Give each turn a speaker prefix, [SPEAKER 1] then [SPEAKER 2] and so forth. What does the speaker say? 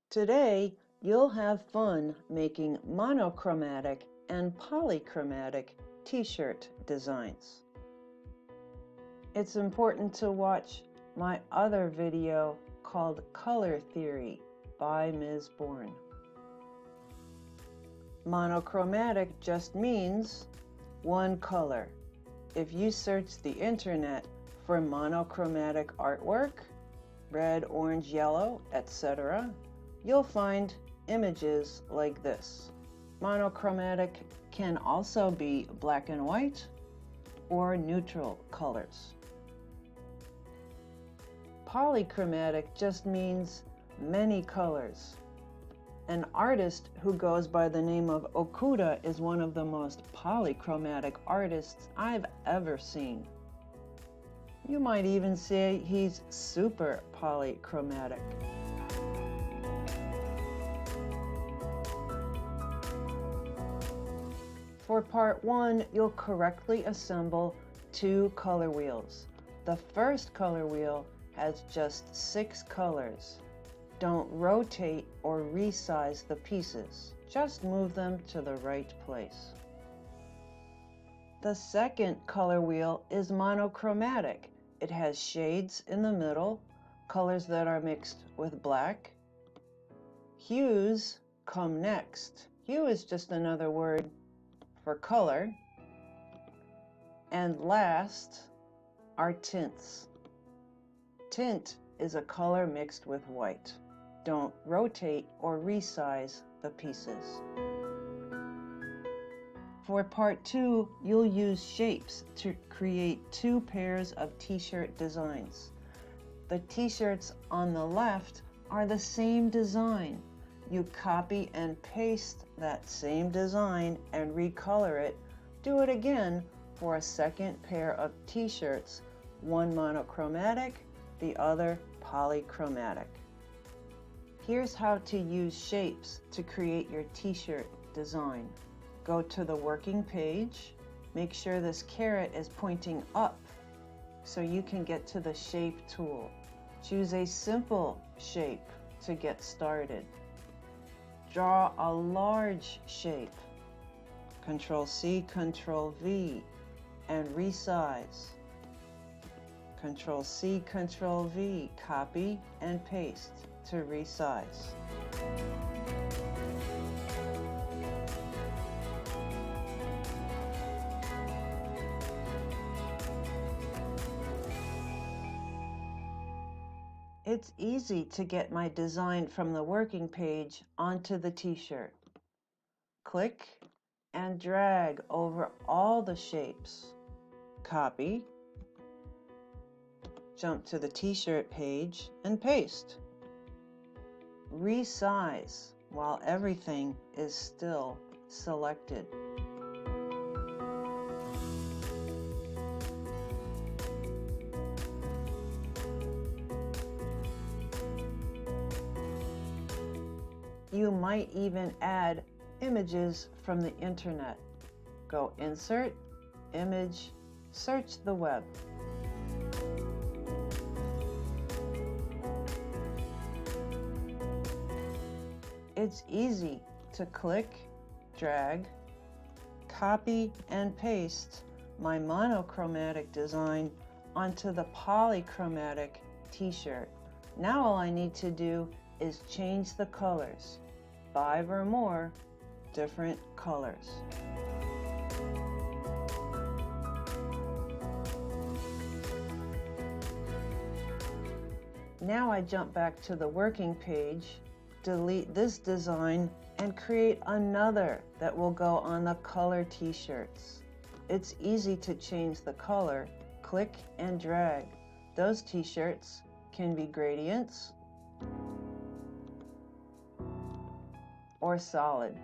[SPEAKER 1] Today, you'll have fun making monochromatic and polychromatic t-shirt designs. It's important to watch my other video called Color Theory by Ms. Bourne. Monochromatic just means one color. If you search the internet for monochromatic artwork, red, orange, yellow, etc., you'll find images like this. Monochromatic can also be black and white or neutral colors. Polychromatic just means many colors. An artist who goes by the name of Okuda is one of the most polychromatic artists I've ever seen. You might even say he's super polychromatic. For part 1, you'll correctly assemble 2 color wheels. The first color wheel has just 6 colors. Don't rotate or resize the pieces. Just move them to the right place. The second color wheel is monochromatic. It has shades in the middle, colors that are mixed with black. Hues come next. Hue is just another word for color. And last are tints. Tint is a color mixed with white. Don't rotate or resize the pieces. For part 2, you'll use shapes to create 2 pairs of t-shirt designs. The t-shirts on the left are the same design. You copy and paste that same design and recolor it. Do it again for a second pair of t-shirts, one monochromatic, the other polychromatic. Here's how to use shapes to create your t-shirt design. Go to the working page. Make sure this caret is pointing up so you can get to the shape tool. Choose a simple shape to get started. Draw a large shape. Ctrl-C, Ctrl-V, and resize. Ctrl-C, Ctrl-V, copy and paste to resize. It's easy to get my design from the working page onto the t-shirt. Click and drag over all the shapes. Copy. Jump to the t-shirt page and paste. Resize while everything is still selected. You might even add images from the internet. Go Insert, Image, search the web. It's easy to click, drag, copy, and paste my monochromatic design onto the polychromatic t-shirt. Now all I need to do is change the colors, 5 or more different colors. Now I jump back to the working page, delete this design, and create another that will go on the color t-shirts. It's easy to change the color. Click and drag. Those t-shirts can be gradients or solid.